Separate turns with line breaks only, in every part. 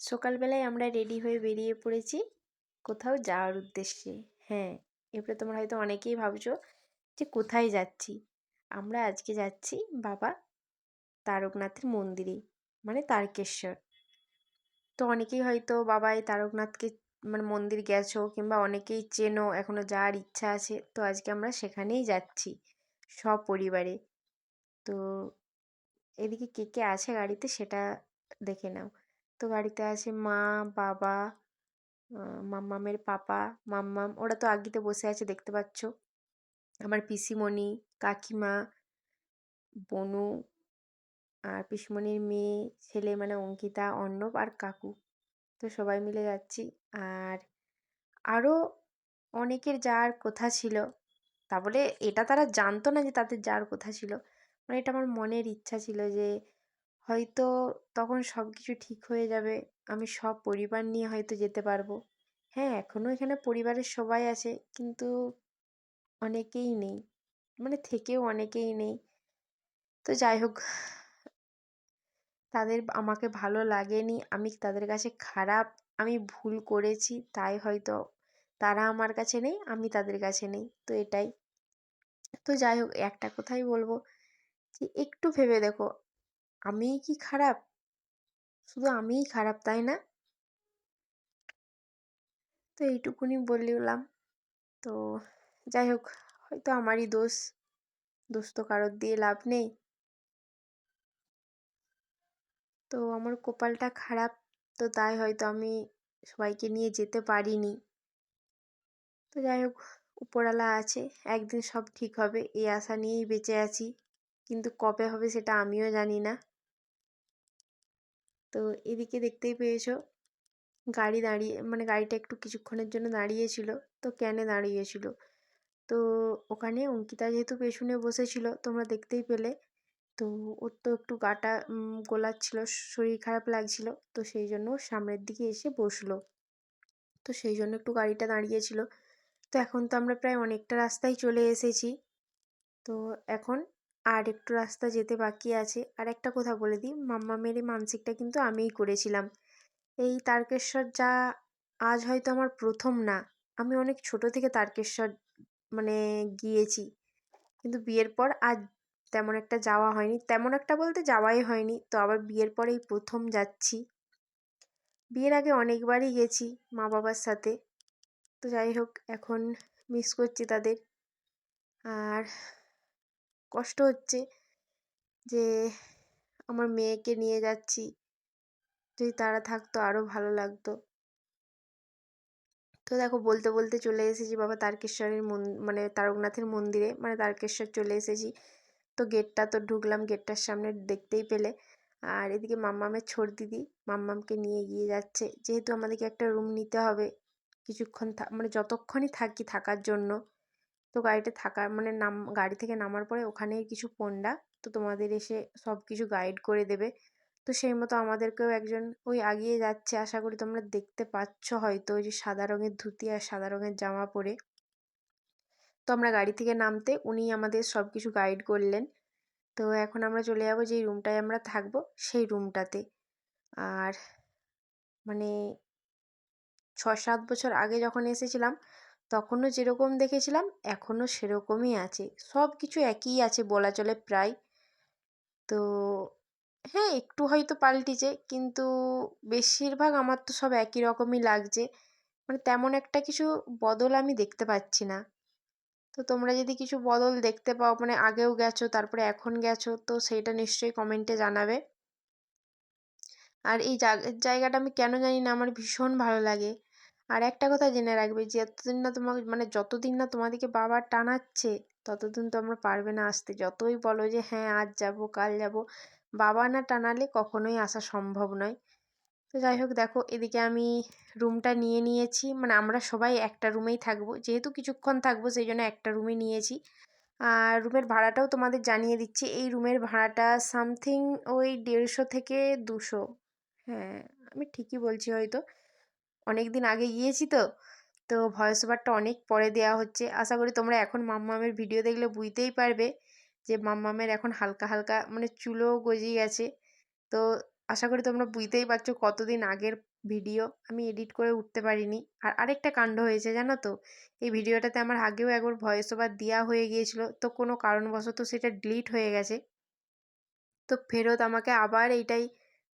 সকালবেলায় আমরা রেডি হয়ে বেরিয়ে পড়েছি কোথাও যাওয়ার উদ্দেশ্যে। হ্যাঁ, এরপরে তোমরা হয়তো অনেকেই ভাবছো যে কোথায় যাচ্ছি। আমরা আজকে যাচ্ছি বাবা তারকনাথের মন্দিরে, মানে তারকেশ্বর। তো অনেকেই হয়তো বাবা এই তারকনাথকে মানে মন্দির গেছো, কিংবা অনেকেই চেনো, এখনো যাওয়ার ইচ্ছা আছে। তো আজকে আমরা সেখানেই যাচ্ছি সপরিবারে। তো এদিকে কে কে আছে গাড়িতে সেটা দেখে নাও। তো গাড়িতে আছে মা, বাবা, মাম্মামের পাপা, মাম্মাম, ওরা তো আগিতে বসে আছে দেখতে পাচ্ছ। আমার পিসিমণি, কাকিমা, বনু, আর পিসিমণির মেয়ে ছেলে মানে অঙ্কিতা, অর্ণব আর কাকু। তো সবাই মিলে যাচ্ছি। আর আরও অনেকের যাওয়ার কথা ছিল, তা বলে এটা তারা জানতো না যে তাদের যাওয়ার কথা ছিল। মানে এটা আমার মনের ইচ্ছা ছিল যে হয়তো তখন সব কিছু ঠিক হয়ে যাবে, আমি সব পরিবার নিয়ে হয়তো যেতে পারবো। হ্যাঁ, এখনও এখানে পরিবারের সবাই আছে, কিন্তু অনেকেই নেই, মানে থেকেও অনেকেই নেই। তো যাই হোক, তাদের আমাকে ভালো লাগেনি, আমি তাদের কাছে খারাপ, আমি ভুল করেছি, তাই হয়তো তারা আমার কাছে নেই, আমি তাদের কাছে নেই। তো এটাই। তো যাই হোক, একটা কথাই বলবো যে একটু ভেবে দেখো, আমিই কি খারাপ? শুধু আমিই খারাপ, তাই না? তো এইটুকুনি বললাম। তো যাই হোক, হয়তো আমারই দোষ, দোষ তো কারোর দিয়ে লাভ নেই। তো আমার কপালটা খারাপ, তো তাই হয়তো আমি সবাইকে নিয়ে যেতে পারিনি। তো যাই হোক, উপরওয়ালা আছে, একদিন সব ঠিক হবে এই আশা নিয়েই বেঁচে আছি, কিন্তু কবে হবে সেটা আমিও জানি না। তো এদিকে দেখতেই পেয়েছো গাড়ি দাঁড়িয়ে, মানে গাড়িটা একটু কিছুক্ষণের জন্য দাঁড়িয়েছিল। তো কেন দাঁড়িয়েছিল? তো ওখানে অঙ্কিতা যেহেতু পেছনে বসেছিল, তোমরা দেখতেই পেলে। তো ওর তো একটু গাটা গোলাচ্ছিল, শরীর খারাপ লাগছিল, তো সেই জন্য সামনের দিকে এসে বসলো। তো সেই জন্য একটু গাড়িটা দাঁড়িয়েছিল। তো এখন তো আমরা প্রায় অনেকটা রাস্তায় চলে এসেছি। তো এখন আর একটু রাস্তা যেতে বাকি আছে। আর একটা কথা বলে দিই, মাম্মামের এই মানসিকটা কিন্তু আমিই করেছিলাম। এই তারকেশ্বর যা আজ হয়তো আমার প্রথম না, আমি অনেক ছোট থেকে তারকেশ্বর মানে গিয়েছি, কিন্তু বিয়ের পর আজ তেমন একটা যাওয়া হয়নি, তেমন একটা বলতে যাওয়াই হয়নি। তো আবার বিয়ের পর এই প্রথম যাচ্ছি। বিয়ের আগে অনেকবারই গেছি মা বাবার সাথে। তো যাই হোক, এখন মিস করছি তাদের। আর কষ্ট হচ্ছে যে আমার মেয়েকে নিয়ে যাচ্ছি, যদি তারা থাকতো আরও ভালো লাগতো। তো দেখো, বলতে বলতে চলে এসেছি বাবা তারকেশ্বরের মানে তারকনাথের মন্দিরে, মানে তারকেশ্বর চলে এসেছি। তো গেটটা তো ঢুকলাম, গেটটার সামনে দেখতেই পেলে। আর এদিকে মাম্মামের ছোট দিদি মাম্মামকে নিয়ে এগিয়ে যাচ্ছে, যেহেতু আমাদেরকে একটা রুম নিতে হবে কিছুক্ষণ, মানে যতক্ষণই থাকি থাকার জন্য। তো গাড়িতে থাকা মানে গাড়ি থেকে নামার পরে ওখানেই কিছু পণ্ডা, তো তোমাদের এসে সব কিছু গাইড করে দেবে। তো সেই মতো আমাদেরকেও একজন ওই আগিয়ে যাচ্ছে, আশা করি তোমরা দেখতে পাচ্ছ হয়তো, ওই যে সাদা রঙের ধুতি আর সাদা রঙের জামা পরে। তো আমরা গাড়ি থেকে নামতে উনি আমাদের সব কিছু গাইড করলেন। তো এখন আমরা চলে যাবো যেই রুমটায় আমরা থাকবো সেই রুমটাতে। আর মানে 6-7 বছর আগে যখন এসেছিলাম তখনও যেরকম দেখেছিলাম এখনও সেরকমই আছে, সব কিছু একই আছে বলা চলে প্রায়। তো হ্যাঁ, একটু হয়তো পাল্টেছে, কিন্তু বেশিরভাগ আমার তো সব একই রকমই লাগছে, মানে তেমন একটা কিছু বদল আমি দেখতে পাচ্ছি না। তো তোমরা যদি কিছু বদল দেখতে পাও, মানে আগেও গেছো তারপরে এখন গেছো, তো সেইটা নিশ্চয়ই কমেন্টে জানাবে। আর এই জায়গাটা আমি কেন জানি না আমার ভীষণ ভালো লাগে। আর একটা কথা জেনে রাখবে, যে যতদিন না তোমাকে মানে যতদিন না তোমাদেরকে বাবা টানাচ্ছে ততদিন তোমরা পারবে না আসতে, যতই বলো যে হ্যাঁ আজ যাব কাল যাব, বাবা না টানালে কখনোই আসা সম্ভব নয়। তো যাই হোক, দেখো এদিকে আমি রুমটা নিয়ে নিয়েছি, মানে আমরা সবাই একটা রুমেই থাকবো, যেহেতু কিছুক্ষণ থাকবো সেই জন্য একটা রুমই নিয়েছি। আর রুমের ভাড়াটাও তোমাদের জানিয়ে দিচ্ছি, এই রুমের ভাড়াটা সামথিং ওই 150 থেকে 200। হ্যাঁ, আমি ঠিকই বলছি হয়তো, অনেক দিন আগে গিয়েছি তো। তো ভয়েস ওভারটা অনেক পরে দেওয়া হচ্ছে, আশা করি তোমরা এখন মাম্মামের ভিডিও দেখলে বুঝতেই পারবে যে মাম্মামের এখন হালকা হালকা মানে চুলও গজিয়ে গেছে। তো আশা করি তোমরা বুঝতেই পারছো কতদিন আগের ভিডিও আমি এডিট করে উঠতে পারিনি। আর আরেকটা কাণ্ড হয়েছে জানো তো, এই ভিডিওটাতে আমার আগেও একবার ভয়েস ওভার দেওয়া হয়ে গিয়েছিল, তো কোনো কারণবশত সেটা ডিলিট হয়ে গেছে। তো ফেরত আমাকে আবার এইটাই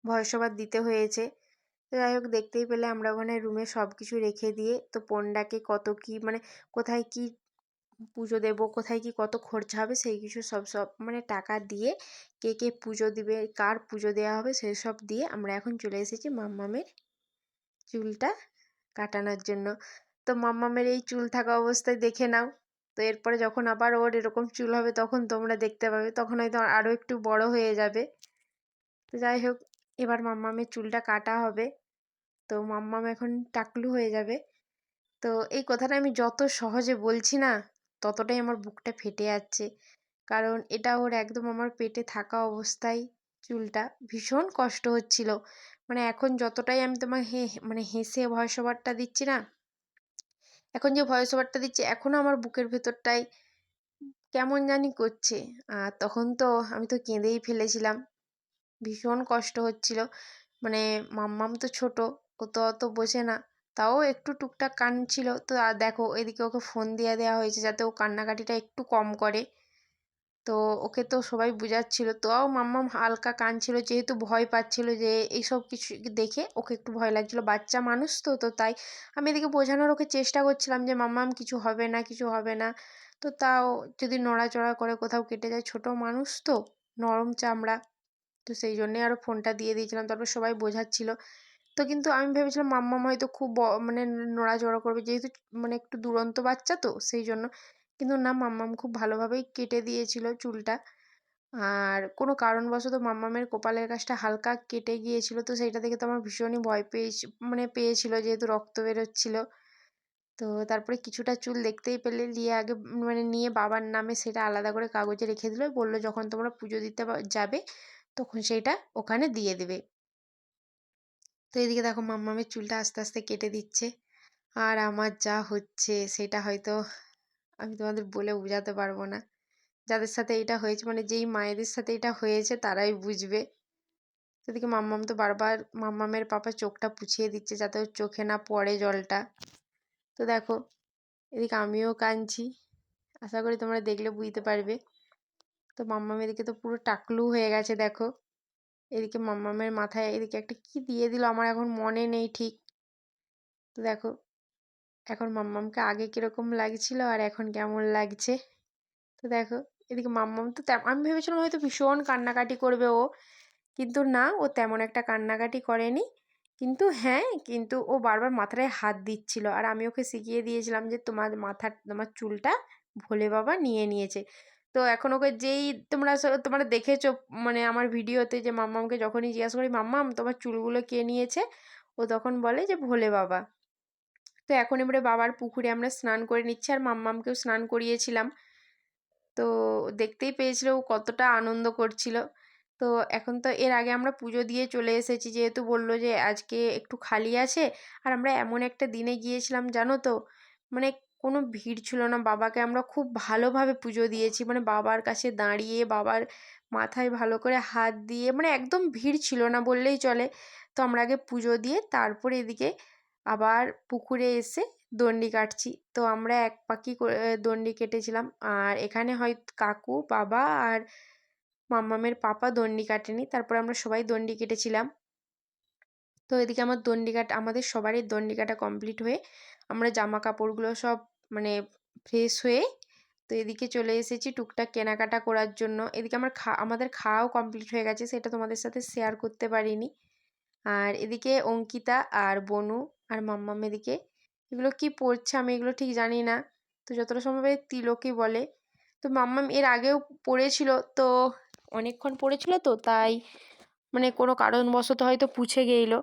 ভয়েস ওভার দিতে হয়েছে। তো যাই হোক, দেখতেই পেলে আমরা ওখানে রুমে সব কিছু রেখে দিয়ে তো পণ্ডাকে কত কী মানে কোথায় কী পুজো দেবো, কোথায় কী কত খরচা হবে সেই কিছু সব মানে টাকা দিয়ে কে কে পুজো দিবে, কার পুজো দেওয়া হবে সেসব দিয়ে আমরা এখন চলে এসেছি মাম্মামের চুলটা কাটানোর জন্য। তো মাম্মামের এই চুল থাকা অবস্থায় দেখে নাও। তো এরপরে যখন আবার ওর এরকম চুল হবে তখন তোমরা দেখতে পাবে, তখন হয়তো আরও একটু বড় হয়ে যাবে। তো যাই হোক, এবার মাম্মামের চুলটা কাটা হবে। তো মাম্মাম এখন টাকলু হয়ে যাবে। তো এই কথাটা আমি যত সহজে বলছি না, ততটাই আমার বুকটা ফেটে যাচ্ছে। কারণ এটা ওর একদম আমার পেটে থাকা অবস্থায় চুলটা ভীষণ কষ্ট হচ্ছিল। মানে এখন যতটাই আমি তোমার মানে হেসে ভয়েস ওভারটা দিচ্ছি না, এখন যে ভয়েস ওভারটা দিচ্ছি এখনও আমার বুকের ভেতরটায় কেমন জানি করছে। আর তখন তো আমি তো কেঁদেই ফেলেছিলাম, ভীষণ কষ্ট হচ্ছিল। মানে মাম্মাম তো ছোট, ও তো অত বোঝে না, তাও একটু টুকটাক কাঁদছিল। তো আর দেখো এদিকে ওকে ফোন দিয়ে দেওয়া হয়েছে যাতে ও কান্নাকাটিটা একটু কম করে। তো ওকে তো সবাই বুঝাচ্ছিল, তাও মাম্মাম হালকা কাঁদছিল যেহেতু ভয় পাচ্ছিল যে এইসব কিছু দেখে ওকে একটু ভয় লাগছিল, বাচ্চা মানুষ তো তো তাই আমি এদিকে বোঝানোর ওকে চেষ্টা করছিলাম যে মাম্মাম কিছু হবে না, কিছু হবে না। তো তাও যদি নড়াচড়া করে কোথাও কেটে যায়, ছোট মানুষ তো, নরম চামড়া, তো সেই জন্যেই আরও ফোনটা দিয়ে দিয়েছিলাম। তারপর সবাই বোঝাচ্ছিল। তো কিন্তু আমি ভেবেছিলাম মাম্মাম হয়তো খুব মানে নড়াচড়া করবে, যেহেতু মানে একটু দুরন্ত বাচ্চা তো সেই জন্য। কিন্তু না, মাম্মাম খুব ভালোভাবেই কেটে দিয়েছিল চুলটা। আর কোনো কারণবশত মাম্মামের কপালের কাছটা হালকা কেটে গিয়েছিল, তো সেইটা দেখে তো আমার ভীষণই ভয় মানে পেয়েছিল যেহেতু রক্ত বেরোচ্ছিল। তো তারপরে কিছুটা চুল দেখতেই পেলে নিয়ে আগে মানে নিয়ে বাবার নামে সেটা আলাদা করে কাগজে রেখে দিল, বললো যখন তোমরা পুজো দিতে যাবে তখন সেইটা ওখানে দিয়ে দেবে। তো এদিকে দেখো মাম্মামের চুলটা আস্তে আস্তে কেটে দিচ্ছে। আর আমার যা হচ্ছে সেটা হয়তো আমি তোমাদের বলে বোঝাতে পারবো না। যাদের সাথে এটা হয়েছে মানে যেই মায়েদের সাথে এটা হয়েছে তারাই বুঝবে। এদিকে মাম্মাম তো বারবার মাম্মামের পাপা চোখটা পুছিয়ে দিচ্ছে যাতে ওর চোখে না পড়ে জলটা। তো দেখো এদিকে আমিও কাঁদছি, আশা করি তোমরা দেখলে বুঝতে পারবে। তো মাম্মাম এদিকে তো পুরো টাকলু হয়ে গেছে দেখো। এদিকে মাম্মামের মাথায় এদিকে একটা কি দিয়ে দিল আমার এখন মনে নেই ঠিক। তো দেখো এখন মাম্মামকে আগে কিরকম লাগছিল আর এখন কেমন লাগছে। তো দেখো এদিকে মাম্মাম তো আমি ভেবেছিলাম হয়তো ভীষণ কান্নাকাটি করবে ও, কিন্তু না, ও তেমন একটা কান্নাকাটি করেনি। কিন্তু হ্যাঁ, কিন্তু ও বারবার মাথায় হাত দিচ্ছিল আর আমি ওকে শিখিয়ে দিয়েছিলাম যে তোমার চুলটা ভোলে বাবা নিয়ে নিয়েছে। তো এখন ওকে যেই তোমরা দেখেছো মানে আমার ভিডিওতে যে মাম্মামকে যখনই জিজ্ঞাসা করি মাম্মাম তোমার চুলগুলো কে নিয়েছে, ও তখন বলে যে ভোলে বাবা। তো এখন এবারে বাবার পুকুরে আমরা স্নান করে নিচ্ছি আর মাম্মামকেও স্নান করিয়েছিলাম। তো দেখতেই পেয়েছিল ও কতটা আনন্দ করছিল। তো এখন তো এর আগে আমরা পুজো দিয়ে চলে এসেছি যেহেতু বললো যে আজকে একটু খালি আছে। আর আমরা এমন একটা দিনে গিয়েছিলাম জানো তো, মানে কোনো ভিড় ছিল না, বাবাকে আমরা খুব ভালোভাবে পুজো দিয়েছি, মানে বাবার কাছে দাঁড়িয়ে বাবার মাথায় ভালো করে হাত দিয়ে, মানে একদম ভিড় ছিল না বললেই চলে। তো আমরা আগে পুজো দিয়ে তারপরে এদিকে আবার পুকুরে এসে দণ্ডি কাটছি। তো আমরা এক পাখি করে দণ্ডি কেটেছিলাম। আর এখানে হয় কাকু, বাবা আর মাম্মামের পাপা দণ্ডি কাটেনি, তারপরে আমরা সবাই দণ্ডি কেটেছিলাম। তো এদিকে আমাদের সবারই দণ্ডি কাটা কমপ্লিট হয়ে আমরা জামা কাপড়গুলো সব মানে ফ্রেশ হয়ে তো এদিকে চলে এসেছি টুকটাক কেনাকাটা করার জন্য। এদিকে আমাদের খাওয়াও কমপ্লিট হয়ে গেছে, সেটা তোমাদের সাথে শেয়ার করতে পারিনি। আর এদিকে অঙ্কিতা আর বনু আর মাম্মাম এদিকে এগুলো কি পড়ছে আমি এগুলো ঠিক জানি না, তো যতটা সম্ভব তিলকই বলে। তো মাম্মাম এর আগেও পড়েছিল, তো অনেকক্ষণ পড়েছিল তো তাই মানে কোনো কারণবশত হয়তো পুছে গেইল।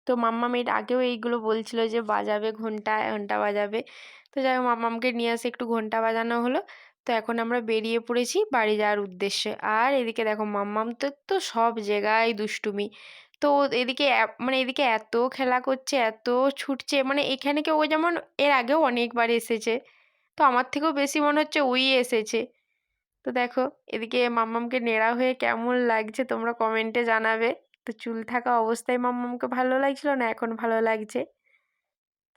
তো মাম্মাম এর আগেও এইগুলো বলছিল যে বাজাবে, ঘন্টা ঘন্টা বাজাবে। তো যাই হোক মাম্মামকে নিয়ে আসে একটু ঘন্টা বাজানো হলো। তো এখন আমরা বেরিয়ে পড়েছি বাড়ি যাওয়ার উদ্দেশ্যে। আর এদিকে দেখো মাম্মাম তো সব জায়গায় দুষ্টুমি। তো এদিকে মানে এদিকে এত খেলা করছে, এত ছুটছে, মানে এখানে ও যেমন এর আগেও অনেকবার এসেছে, তো আমার থেকেও বেশি মনে হচ্ছে ওই এসেছে। তো দেখো এদিকে মাম্মামকে নেড়া হয়ে কেমন লাগছে তোমরা কমেন্টে জানাবে। তো চুল থাকা অবস্থায় মাম্মামকে ভালো লাগছিল না, এখন ভালো লাগছে।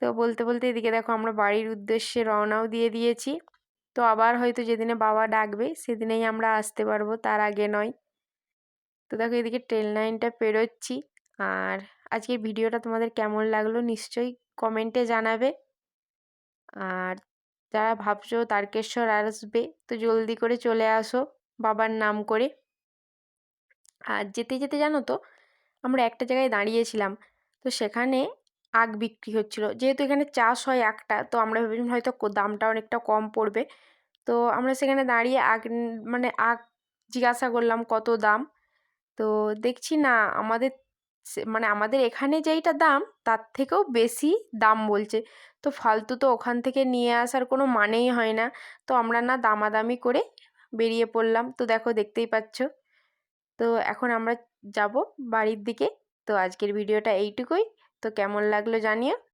তো বলতে বলতে এদিকে দেখো আমরা বাড়ির উদ্দেশ্যে রওনাও দিয়ে দিয়েছি। তো আবার হয়তো যেদিনে বাবা ডাকবে সেদিনেই আমরা আসতে পারবো, তার আগে নয়। তো দেখো এদিকে ট্রেন লাইনটা পেরোচ্ছি। আর আজকের ভিডিওটা তোমাদের কেমন লাগলো নিশ্চয়ই কমেন্টে জানাবে। আর যারা ভাবছো তারকেশ্বর আসবে তো জলদি করে চলে আসো বাবার নাম করে। আর যেতে যেতে জানো তো আমরা একটা জায়গায় দাঁড়িয়েছিলাম, তো সেখানে আখ বিক্রি হচ্ছিল। যেহেতু এখানে চাষ হয় আখটা, তো আমরা ভেবেছিলাম হয়তো দামটা অনেকটা কম পড়বে। তো আমরা সেখানে দাঁড়িয়ে আখ মানে আখ জিজ্ঞাসা করলাম কত দাম। তো দেখছি না আমাদের মানে আমাদের এখানে যেইটা দাম তার থেকেও বেশি দাম বলছে। তো ফালতু তো ওখান থেকে নিয়ে আসার কোনো মানেই হয় না। তো আমরা না দামাদামি করে বেরিয়ে পড়লাম। তো দেখো দেখতেই পাচ্ছ। তো এখন আমরা যাব বাড়ির দিকে। তো আজকের ভিডিওটা এইটুকুই। তো কেমন লাগলো জানিও।